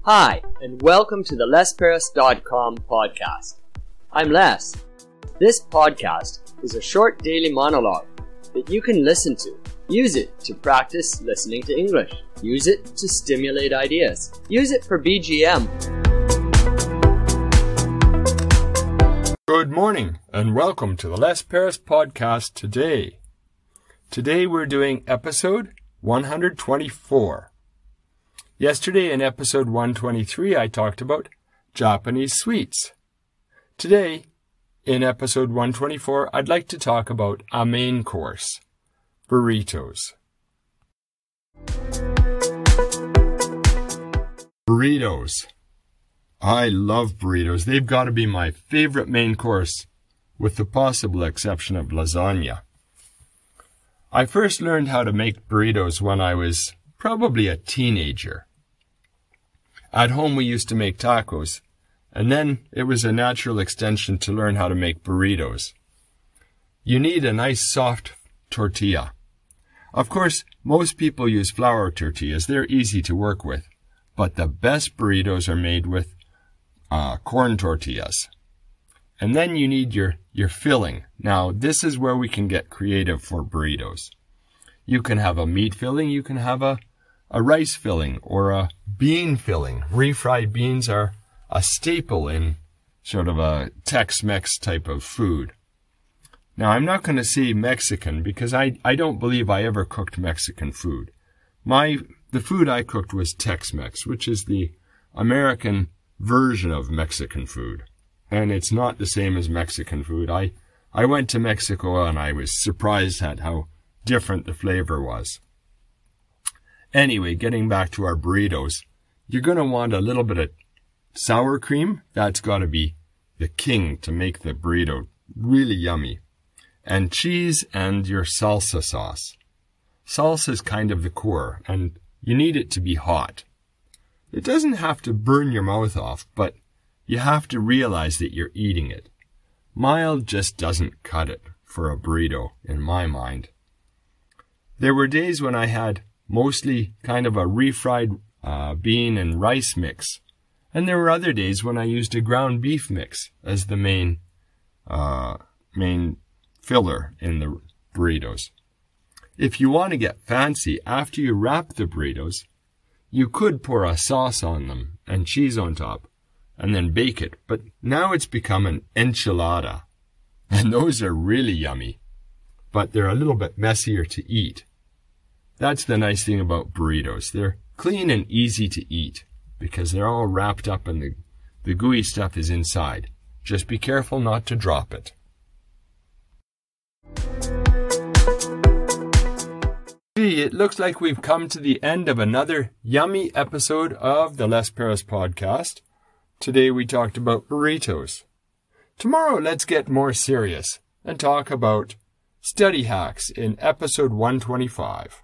Hi, and welcome to the lesperis.com podcast. I'm Les. This podcast is a short daily monologue that you can listen to. Use it to practice listening to English. Use it to stimulate ideas. Use it for BGM. Good morning, and welcome to the Les Paris podcast today. Today we're doing episode 124. Yesterday in episode 123 I talked about Japanese sweets. Today, in episode 124, I'd like to talk about a main course, burritos. Burritos. I love burritos. They've got to be my favorite main course, with the possible exception of lasagna. I first learned how to make burritos when I was probably a teenager. At home we used to make tacos, and then it was a natural extension to learn how to make burritos. You need a nice soft tortilla. Of course, most people use flour tortillas. They're easy to work with, but the best burritos are made with corn tortillas. And then you need your filling. Now, this is where we can get creative for burritos. You can have a meat filling, you can have a rice filling, or a bean filling. Refried beans are a staple in sort of a tex-mex type of food. Now, I'm not going to say Mexican because I don't believe I ever cooked Mexican food. The food I cooked was Tex-Mex, which is the American version of Mexican food. And it's not the same as Mexican food. I went to Mexico and I was surprised at how different the flavor was. Anyway, getting back to our burritos, you're going to want a little bit of sour cream. That's got to be the king to make the burrito really yummy. And cheese and your salsa sauce. Salsa is kind of the core, and you need it to be hot. It doesn't have to burn your mouth off, but you have to realize that you're eating it. Mild just doesn't cut it for a burrito, in my mind. There were days when I had mostly kind of a refried bean and rice mix. And there were other days when I used a ground beef mix as the main filler in the burritos. If you want to get fancy, after you wrap the burritos, you could pour a sauce on them and cheese on top and then bake it. But now it's become an enchilada. And those are really yummy. But they're a little bit messier to eat. That's the nice thing about burritos. They're clean and easy to eat because they're all wrapped up and the gooey stuff is inside. Just be careful not to drop it. Gee, it looks like we've come to the end of another yummy episode of the Les Paris podcast. Today we talked about burritos. Tomorrow let's get more serious and talk about study hacks in episode 125.